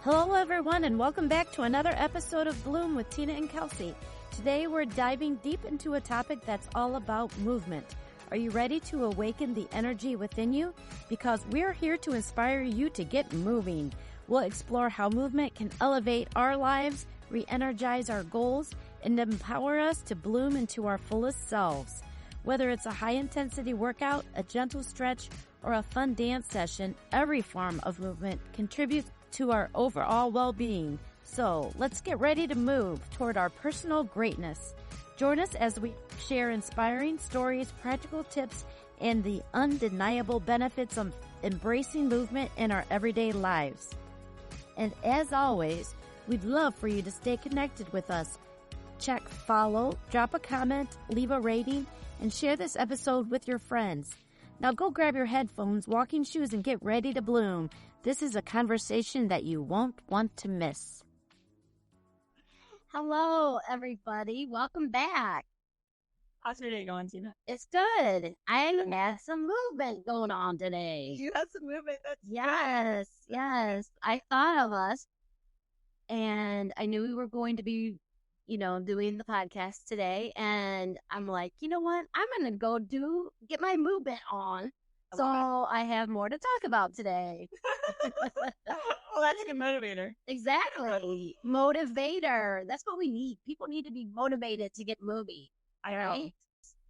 Hello, everyone, and welcome back to another episode of Bloom with Tina and Kelsey. Today, we're diving deep into a topic that's all about movement. Are you ready to awaken the energy within you? Because we're here to inspire you to get moving. We'll explore how movement can elevate our lives, re-energize our goals, and empower us to bloom into our fullest selves. Whether it's a high-intensity workout, a gentle stretch, or a fun dance session, every form of movement contributes to our overall well-being. So let's get ready to move toward our personal greatness. Join us as we share inspiring stories, practical tips, and the undeniable benefits of embracing movement in our everyday lives. And as always, we'd love for you to stay connected with us. Check follow, drop a comment, leave a rating, and share this episode with your friends. Now go grab your headphones, walking shoes, and get ready to bloom. This is a conversation that you won't want to miss. Hello, everybody. Welcome back. How's your day going, Tina? It's good. I have some movement going on today. You have some movement. Yes. I thought of us, and I knew we were going to be, doing the podcast today, and I'm like, you know what? I'm going to go get my movement on. So I have more to talk about today. Well, that's a good motivator. Exactly. Motivator. That's what we need. People need to be motivated to get moving. I know. Right?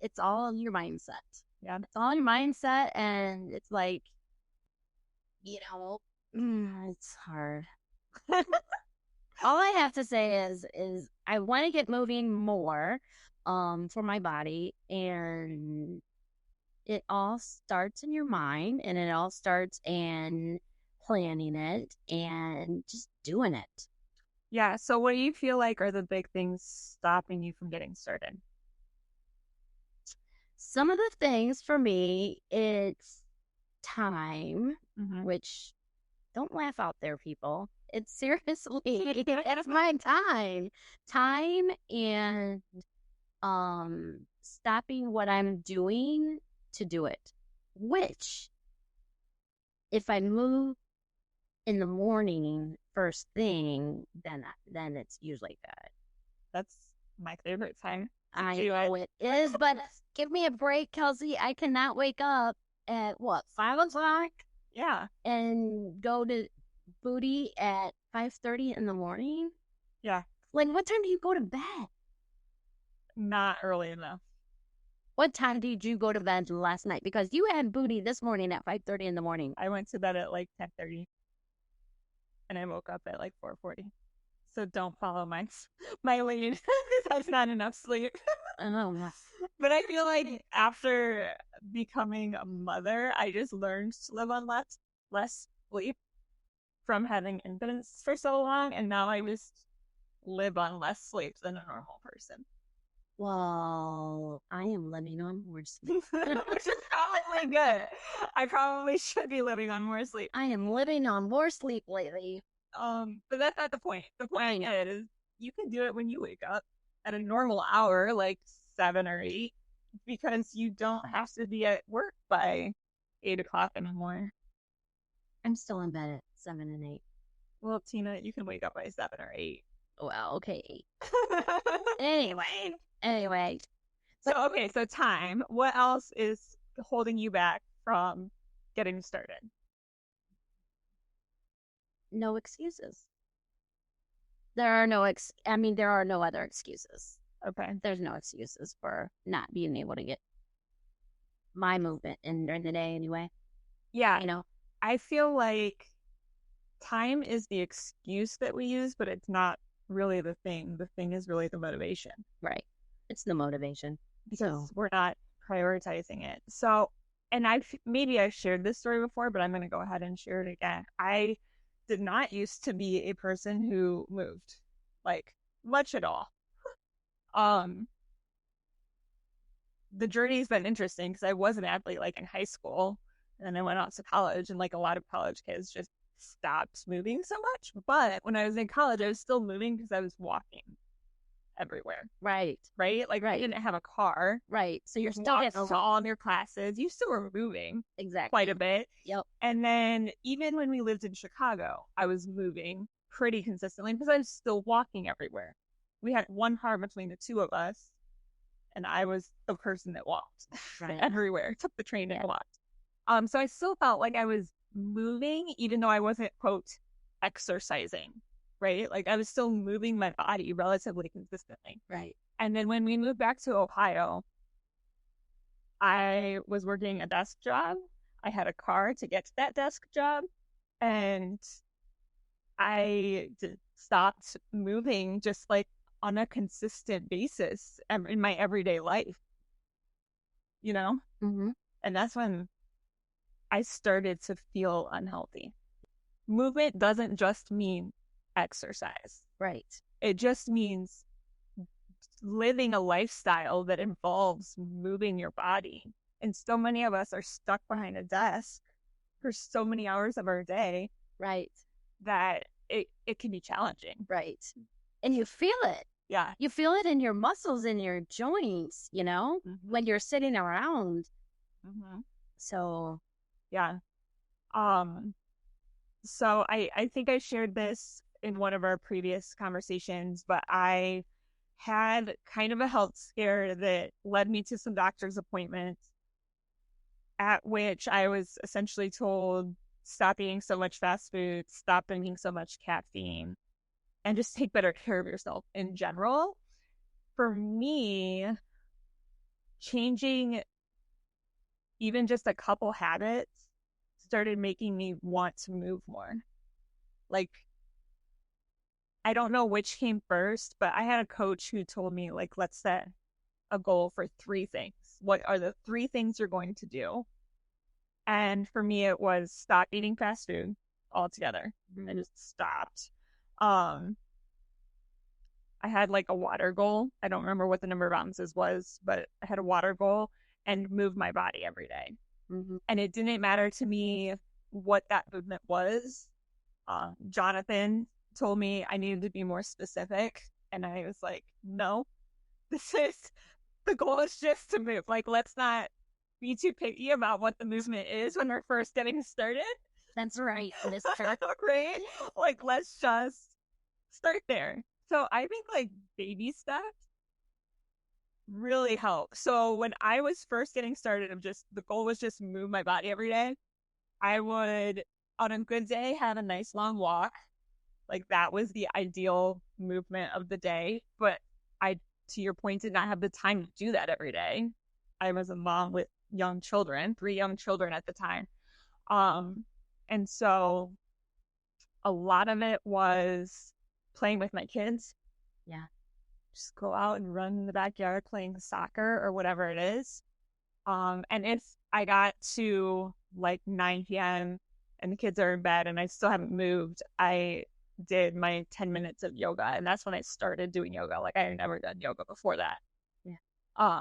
It's all in your mindset. Yeah. It's all in your mindset, and it's like, it's hard. All I have to say is I want to get moving more for my body, and it all starts in your mind, and it all starts in planning it and just doing it. Yeah. So what do you feel like are the big things stopping you from getting started? Some of the things for me, it's time, which don't laugh out there, people. It's seriously, it's my time. Time and stopping what I'm doing to do it, which if I move in the morning first thing, then it's usually good. That's my favorite time. I know it is, but give me a break, Kelsey. I cannot wake up at 5 o'clock? Yeah. And go to booty at 5:30 in the morning? Yeah. Like, what time do you go to bed? Not early enough. What time did you go to bed last night? Because you had booty this morning at 5:30 in the morning. I went to bed at like 10:30, and I woke up at like 4:40. So don't follow my lead. That's not enough sleep. I know. But I feel like after becoming a mother, I just learned to live on less sleep from having infants for so long, and now I just live on less sleep than a normal person. Well, I am living on more sleep. Which is probably good. I probably should be living on more sleep. I am living on more sleep lately. But that's not the point. The point is you can do it when you wake up at a normal hour, like 7 or 8, because you don't have to be at work by 8 o'clock in the morning. I'm still in bed at 7 and 8. Well, Tina, you can wake up by 7 or 8. Well, okay, 8. Anyway. So time. What else is holding you back from getting started? No excuses. There are no other excuses. Okay. There's no excuses for not being able to get my movement in during the day anyway. Yeah. I feel like time is the excuse that we use, but it's not really the thing. The thing is really the motivation. Right. It's the motivation. Because we're not prioritizing it. So, and maybe I've shared this story before, but I'm going to go ahead and share it again. I did not used to be a person who moved like much at all. The journey's been interesting because I was an athlete like in high school, and then I went out to college, and like a lot of college kids just stopped moving so much. But when I was in college, I was still moving because I was walking everywhere. Right. Like, I didn't have a car. Right. So you're still to all of your classes. You still were moving. Exactly. Quite a bit. Yep. And then even when we lived in Chicago, I was moving pretty consistently because I was still walking everywhere. We had one car between the two of us, and I was the person that walked everywhere, took the train and walked. So I still felt like I was moving, even though I wasn't, quote, exercising, right? Like I was still moving my body relatively consistently. Right. And then when we moved back to Ohio, I was working a desk job. I had a car to get to that desk job, and I stopped moving just like on a consistent basis in my everyday life, you know? Mm-hmm. And that's when I started to feel unhealthy. Movement doesn't just mean exercise. Right. It just means living a lifestyle that involves moving your body. And so many of us are stuck behind a desk for so many hours of our day. Right. That it can be challenging. Right. And you feel it. Yeah. You feel it in your muscles, in your joints, you know, when you're sitting around. Mm-hmm. So, yeah. So I think I shared this in one of our previous conversations, but I had kind of a health scare that led me to some doctor's appointments at which I was essentially told, stop eating so much fast food, stop drinking so much caffeine, and just take better care of yourself in general. For me, changing even just a couple habits started making me want to move more. Like, I don't know which came first, but I had a coach who told me, like, let's set a goal for 3 things. What are the 3 things you're going to do? And for me, it was stop eating fast food altogether. I just stopped. I had like a water goal. I don't remember what the number of ounces was, but I had a water goal and move my body every day. mm-hmm. And it didn't matter to me what that movement was. Jonathan told me I needed to be more specific. And I was like, no, the goal is just to move. Like, let's not be too picky about what the movement is when we're first getting started. That's right. Right? Like, let's just start there. So I think like baby steps really help. So when I was first getting started, the goal was just move my body every day. I would, on a good day, have a nice long walk. Like that was the ideal movement of the day. But I, to your point, did not have the time to do that every day. I was a mom with young children, 3 young children at the time. And so a lot of it was playing with my kids. Yeah. Just go out and run in the backyard playing soccer or whatever it is. And if I got to like 9 p.m. and the kids are in bed and I still haven't moved, I did my 10 minutes of yoga. And that's when I started doing yoga. Like I had never done yoga before that. Yeah.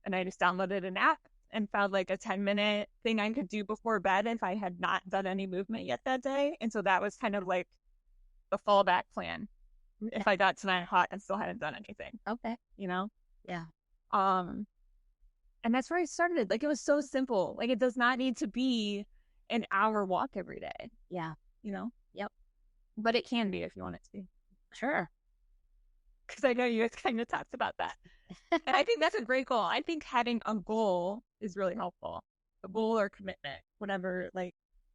And I just downloaded an app and found like a 10-minute thing I could do before bed if I had not done any movement yet that day. And so that was kind of like the fallback plan. Okay. If I got to 9 o'clock and still hadn't done anything. Okay. You know? Yeah. And that's where I started. Like it was so simple. Like it does not need to be an hour walk every day. Yeah. You know? Yep. But it can be if you want it to be. Sure. Because I know you guys kind of talked about that. And I think that's a great goal. I think having a goal is really helpful. A goal or commitment, whatever, like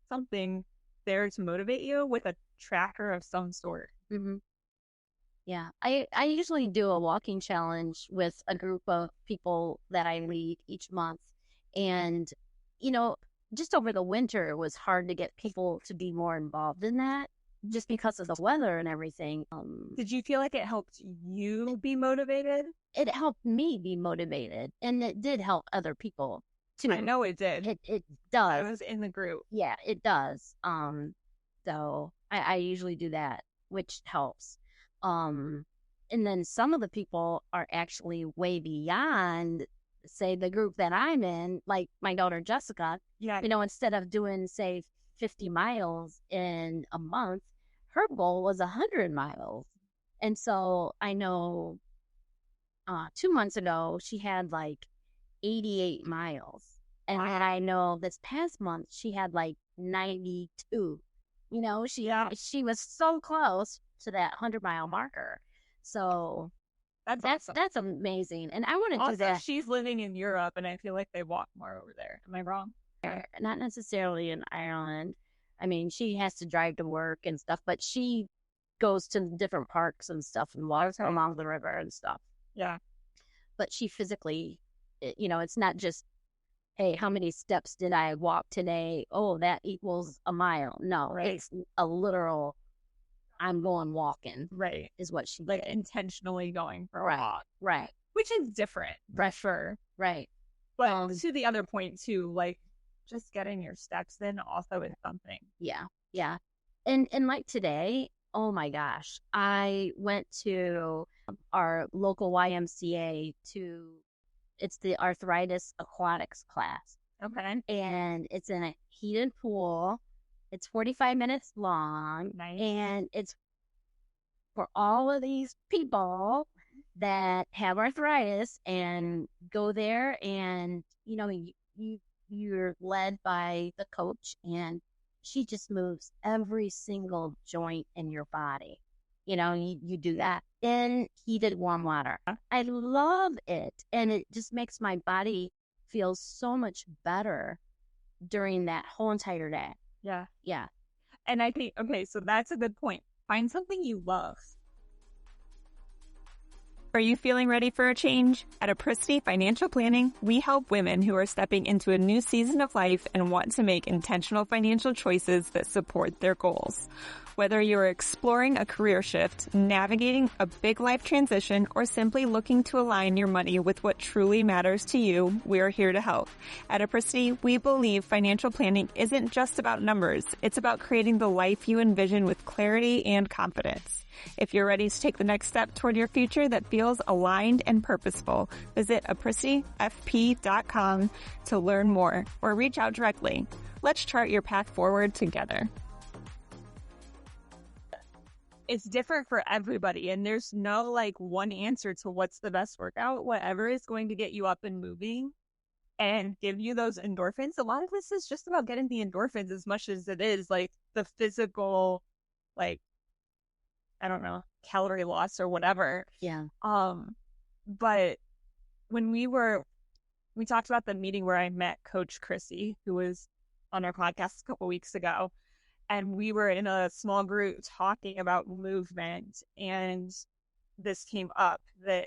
something there to motivate you with a tracker of some sort. Mm-hmm. Yeah. I usually do a walking challenge with a group of people that I lead each month. And, you know, just over the winter, it was hard to get people to be more involved in that just because of the weather and everything. Did you feel like it helped you be motivated? It helped me be motivated, and it did help other people too. I know it did. It does. I was in the group. Yeah, it does. So I usually do that, which helps. And then some of the people are actually way beyond, say, the group that I'm in, like my daughter Jessica. Yeah. You know, instead of doing, say, 50 miles in a month, her goal was 100 miles. And so I know 2 months ago, she had like 88 miles. And I know this past month, she had like 92, She was so close to that 100-mile marker. So That's awesome. That's amazing. And I want to do that. She's living in Europe, and I feel like they walk more over there. Am I wrong? Not necessarily in Ireland. I mean, she has to drive to work and stuff, but she goes to different parks and stuff and walks along the river and stuff. Yeah. But she physically, it's not just, hey, how many steps did I walk today? Oh, that equals a mile. No, right. It's a literal, I'm going walking. Right. Is what she like did. Intentionally going for a walk. Right. Which is different, for sure. Right. But to the other point too, like just getting your steps in also is something. Yeah. Yeah. And like today, oh my gosh, I went to our local YMCA it's the arthritis aquatics class. Okay. And it's in a heated pool. It's 45 minutes long. Nice. And it's for all of these people that have arthritis and go there, and you're led by the coach, and she just moves every single joint in your body. You do that in heated warm water. I love it, and it just makes my body feel so much better during that whole entire day. Yeah. Yeah. And I think, okay, so that's a good point. Find something you love. Are you feeling ready for a change? At Apricity Financial Planning, we help women who are stepping into a new season of life and want to make intentional financial choices that support their goals. Whether you're exploring a career shift, navigating a big life transition, or simply looking to align your money with what truly matters to you, we're here to help. At Apricity, we believe financial planning isn't just about numbers. It's about creating the life you envision with clarity and confidence. If you're ready to take the next step toward your future that feels aligned and purposeful, visit apricityfp.com to learn more or reach out directly. Let's chart your path forward together. It's different for everybody, and there's no one answer to what's the best workout. Whatever is going to get you up and moving and give you those endorphins. A lot of this is just about getting the endorphins as much as it is the physical, I don't know, calorie loss or whatever. Yeah. But when we talked about the meeting where I met Coach Chrissy, who was on our podcast a couple weeks ago, and we were in a small group talking about movement, and this came up that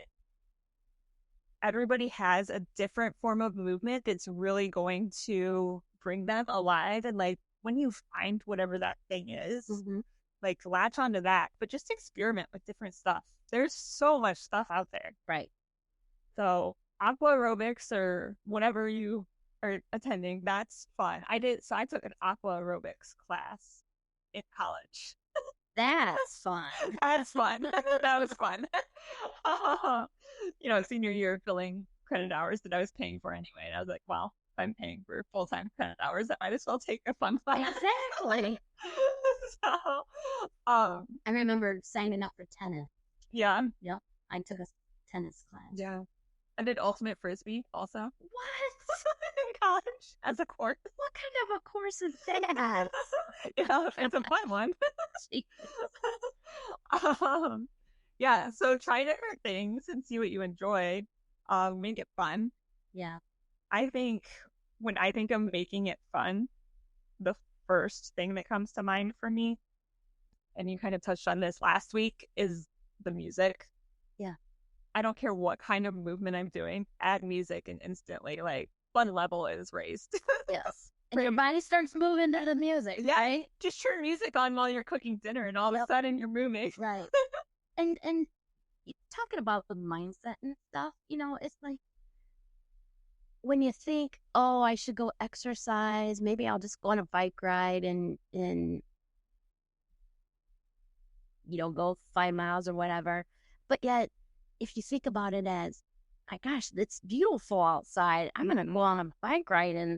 everybody has a different form of movement that's really going to bring them alive. And when you find whatever that thing is, latch onto that, but just experiment with different stuff. There's so much stuff out there. Right. So aqua aerobics or whatever you are attending, that's fun. I took an aqua aerobics class in college. That's fun. That's fun. That was fun. Senior year filling credit hours that I was paying for anyway. And I was like, well, if I'm paying for full-time credit hours, I might as well take a fun class. Exactly. So, I remember signing up for tennis. Yeah. Yep. I took a tennis class. Yeah. I did ultimate frisbee also. What? In college as a course. What kind of a course is that? It's a fun one. Yeah. So try different things and see what you enjoy. Make it fun. Yeah. I think when I think of making it fun, the first thing that comes to mind for me, and you kind of touched on this last week, is the music. Yeah. I don't care what kind of movement I'm doing, add music and instantly fun level is raised. Yes. And your body starts moving to the music. Yeah. Right? Just turn music on while you're cooking dinner and all of a sudden you're moving. Right. and talking about the mindset and stuff, it's when you think, oh, I should go exercise, maybe I'll just go on a bike ride and go 5 miles or whatever. But yet, if you think about it as, my gosh, it's beautiful outside, I'm going to go on a bike ride and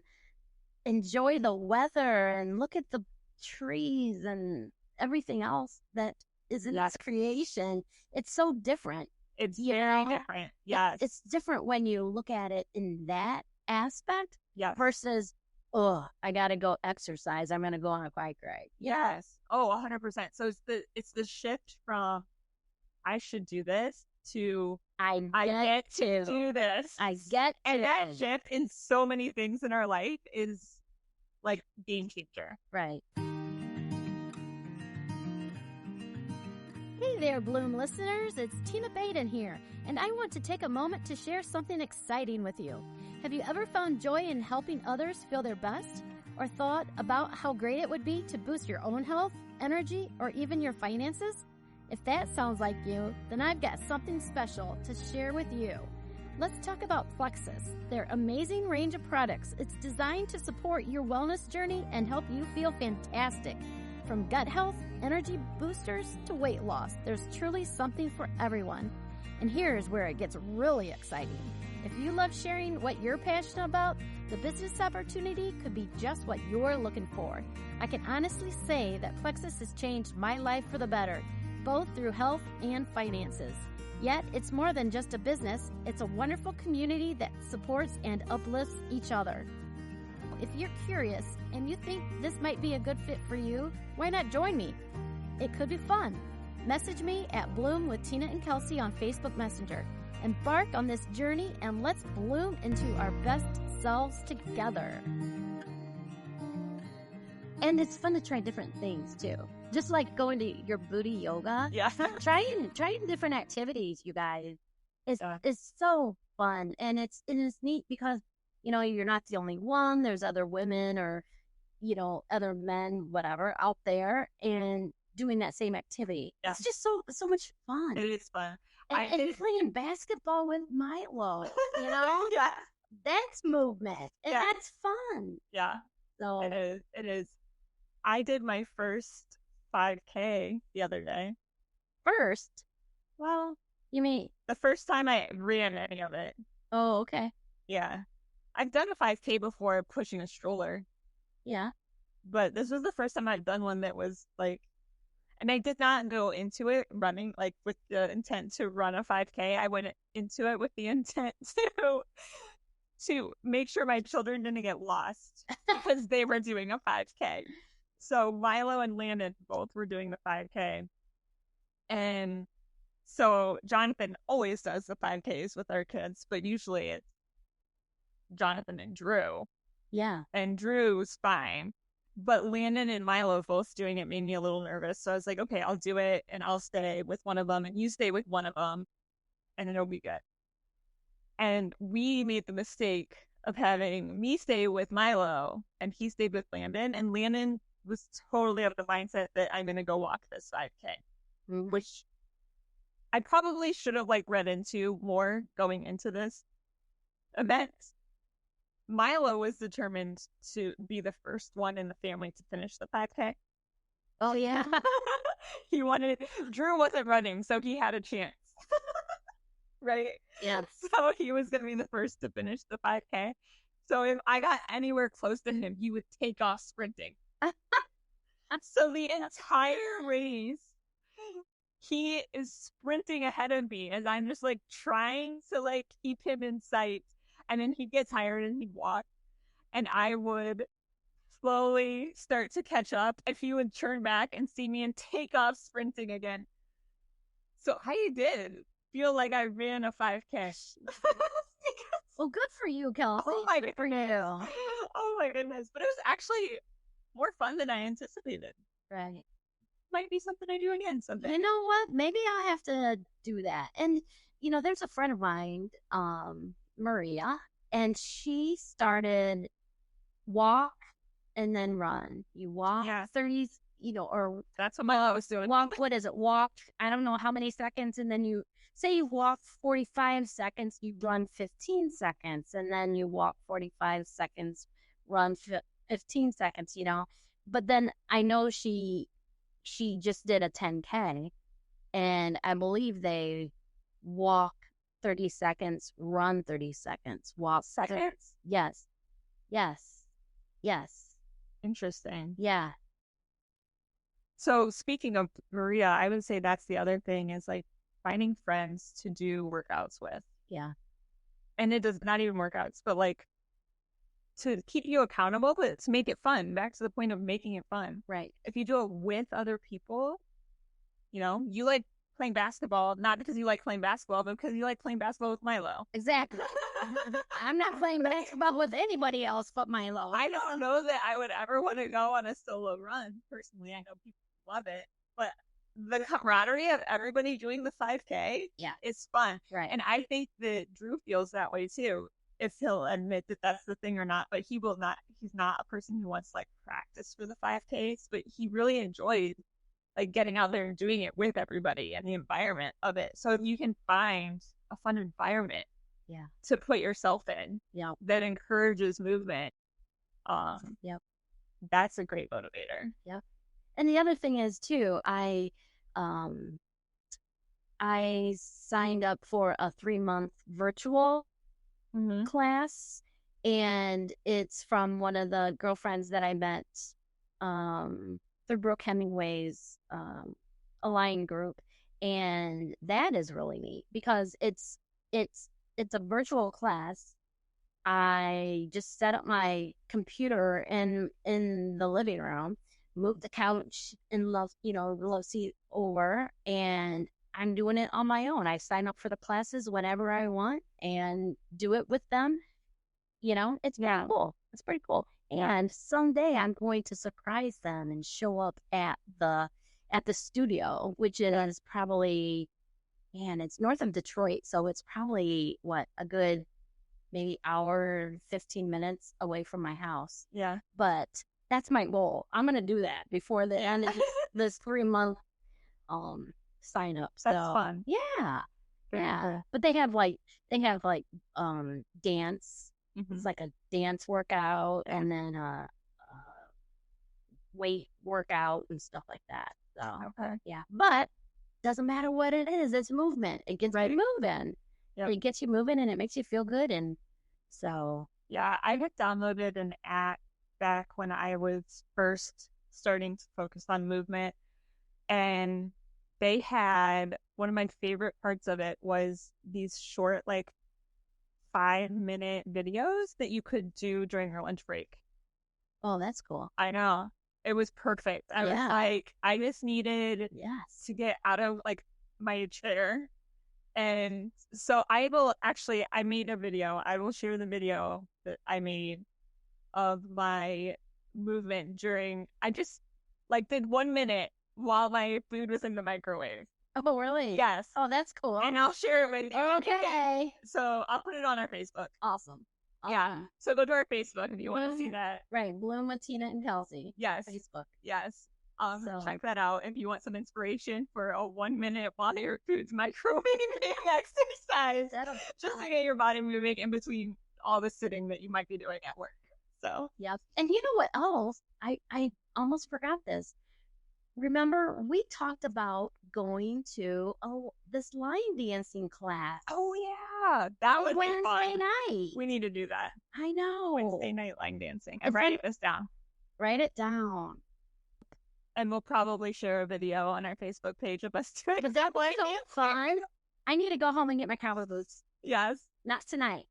enjoy the weather and look at the trees and everything else that is in this creation. It's so different. It's very different. Yes. It's different when you look at it in that aspect versus oh, I got to go exercise. I'm going to go on a bike ride. Yes. Oh, 100%. So it's the shift from I should do this to I I get get to to. do this. I get And that to. shift in so many things in our life is like game changer. Right. Hey there, Bloom listeners. It's Tina Baden here, and I want to take a moment to share something exciting with you. Have you ever found joy in helping others feel their best? Or thought about how great it would be to boost your own health, energy, or even your finances? If that sounds like you, then I've got something special to share with you. Let's talk about Plexus, their amazing range of products. It's designed to support your wellness journey and help you feel fantastic. From gut health, energy boosters, to weight loss, there's truly something for everyone. And here's where it gets really exciting. If you love sharing what you're passionate about, the business opportunity could be just what you're looking for. I can honestly say that Plexus has changed my life for the better, both through health and finances. Yet, it's more than just a business. It's a wonderful community that supports and uplifts each other. If you're curious and you think this might be a good fit for you, why not join me? It could be fun. Message me at Bloom with Tina and Kelsey on Facebook Messenger. Embark on this journey and let's bloom into our best selves together. And it's fun to try different things too. Just like going to your booty yoga. Yeah. Trying different activities, you guys. It's so fun. And it's neat because, you know, you're not the only one. There's other women or, you know, other men, whatever, out there and doing that same activity. Yeah. It's just so much fun. It is fun. And playing basketball with Milo, you know? Yeah. That's movement. And Yeah. that's fun. Yeah. So It is. I did my first 5K the other day. first, well, you mean, The first time I ran any of it. oh, okay. Yeah. I've done a 5K before pushing a stroller, Yeah. but this was the first time I'd done one that was like, and I did not go into it running like with the intent to run a 5K. I went into it with the intent to make sure my children didn't get lost because they were doing a 5K. So Milo and Landon both were doing the 5K. And so Jonathan always does the 5Ks with our kids, but usually it's Jonathan and Drew. Yeah. And Drew's fine. But Landon and Milo both doing it made me a little nervous. So I was like, okay, I'll do it and I'll stay with one of them and you stay with one of them and it'll be good. And we made the mistake of having me stay with Milo and he stayed with Landon. And Landon was totally of the mindset that I'm going to go walk this 5K, which I probably should have like read into more going into this event. Milo was determined to be the first one in the family to finish the 5K. Oh, yeah. Drew wasn't running, so he had a chance. Right? Yeah. So he was going to be the first to finish the 5K. So if I got anywhere close to him, he would take off sprinting. So the entire race, he is sprinting ahead of me as I'm just like trying to like keep him in sight. And then he'd get tired and he'd walk. And I would slowly start to catch up. And he would turn back and see me and take off sprinting again. So I did feel like I ran a 5K. Well, good for you, Kelsey. Oh my Good for goodness. you. Oh my goodness. But it was actually more fun than I anticipated. Right. Might be something I do again someday. You know what? Maybe I'll have to do that. And, you know, there's a friend of mine, Maria, and she started walk and then run. You walk 30, you know, or that's what Milo was doing. Walk, what is it? Walk, I don't know how many seconds, and then you say you walk 45 seconds, you run 15 seconds, and then you walk 45 seconds, run 15 seconds, you know. But then I know she just did a 10K, and I believe they walk 30 seconds, run 30 seconds, walk seconds. Yes. Interesting. Yeah. So speaking of Maria, I would say that's the other thing is like finding friends to do workouts with. Yeah. And it does not even workouts, but like to keep you accountable, but to make it fun. Back to the point of making it fun. Right. If you do it with other people, you know, you like playing basketball, not because you like playing basketball, but because you like playing basketball with Milo. Exactly. I'm not playing basketball with anybody else but Milo. I don't know that I would ever want to go on a solo run. Personally, I know people love it, but the camaraderie of everybody doing the 5K is fun. Right. And I think that Drew feels that way too, if he'll admit that that's the thing or not. But he will not, he's not a person who wants like practice for the 5Ks, but he really enjoyed like getting out there and doing it with everybody and the environment of it. So if you can find a fun environment to put yourself in that encourages movement, that's a great motivator. Yep. And the other thing is too, I signed up for a 3-month virtual class, and it's from one of the girlfriends that I met through Brooke Hemingway's Align group, and that is really neat because it's a virtual class. I just set up my computer in the living room, moved the couch and the love seat over, and I'm doing it on my own. I sign up for the classes whenever I want and do it with them. You know, it's pretty cool. It's pretty cool. And someday I'm going to surprise them and show up at the studio, which is probably, it's north of Detroit, so it's probably a good maybe hour, 15 minutes away from my house. Yeah. But that's my goal. I'm going to do that before the end of this 3-month sign up. That's fun. Yeah. Yeah. But they have dance. It's like a dance workout and then weight workout and stuff like that. So yeah. But doesn't matter what it is, it's movement. It gets you moving. Yep. It gets you moving and it makes you feel good. And so I had downloaded an app back when I was first starting to focus on movement, and they had one of my favorite parts of it was these short 5-minute videos that you could do during your lunch break. Oh, that's cool. I know. It was perfect. I was like, I just needed to get out of my chair. And so I made a video. I will share the video that I made of my movement during, I just did 1 minute while my food was in the microwave. Oh, really? Yes. Oh, that's cool. And I'll share it with you. Okay. So I'll put it on our Facebook. Awesome. Yeah. So go to our Facebook if you want to see that. Right. Bloom with Tina and Kelsey. Yes. Facebook. Yes. Check that out if you want some inspiration for a 1 minute while your food's microwaving exercise. Just to get your body moving in between all the sitting that you might be doing at work. So. Yep. And you know what else? I almost forgot this. Remember, we talked about going to this line dancing class. Oh, yeah. That would be fun. Wednesday night. We need to do that. I know. Wednesday night line dancing. I'm writing this down. Write it down. And we'll probably share a video on our Facebook page of us doing it. But that's so fun. I need to go home and get my cowboy boots. Yes. Not tonight.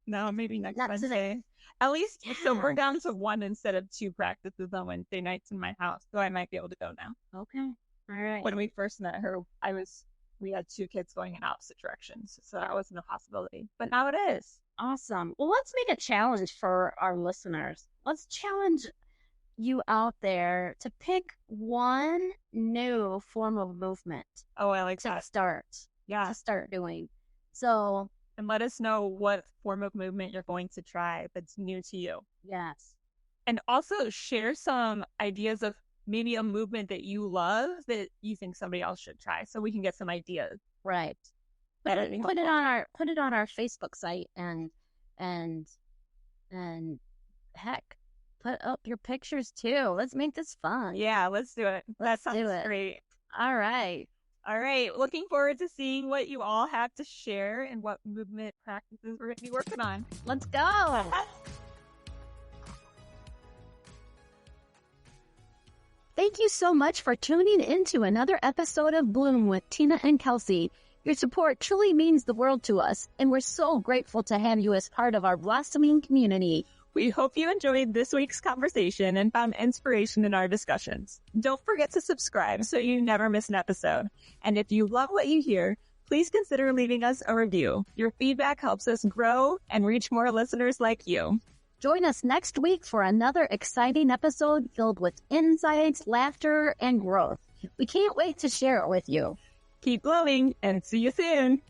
No, maybe next Wednesday. At least, so we're down to 1 instead of 2 practices on Wednesday nights in my house, so I might be able to go now. Okay. All right. When we first met her, we had 2 kids going in opposite directions, so that wasn't a possibility. But now it is. Awesome. Well, let's make a challenge for our listeners. Let's challenge you out there to pick one new form of movement. Oh, I like that. To start. Yeah. To start doing. So. And let us know what form of movement you're going to try that's new to you. Yes. And also share some ideas of maybe a movement that you love that you think somebody else should try, so we can get some ideas. Right. Put it on our Facebook site and heck, put up your pictures too. Let's make this fun. Yeah, let's do it. That sounds great. All right. Looking forward to seeing what you all have to share and what movement practices we're going to be working on. Let's go. Thank you so much for tuning into another episode of Bloom with Tina and Kelsey. Your support truly means the world to us, and we're so grateful to have you as part of our blossoming community. We hope you enjoyed this week's conversation and found inspiration in our discussions. Don't forget to subscribe so you never miss an episode. And if you love what you hear, please consider leaving us a review. Your feedback helps us grow and reach more listeners like you. Join us next week for another exciting episode filled with insights, laughter, and growth. We can't wait to share it with you. Keep glowing and see you soon.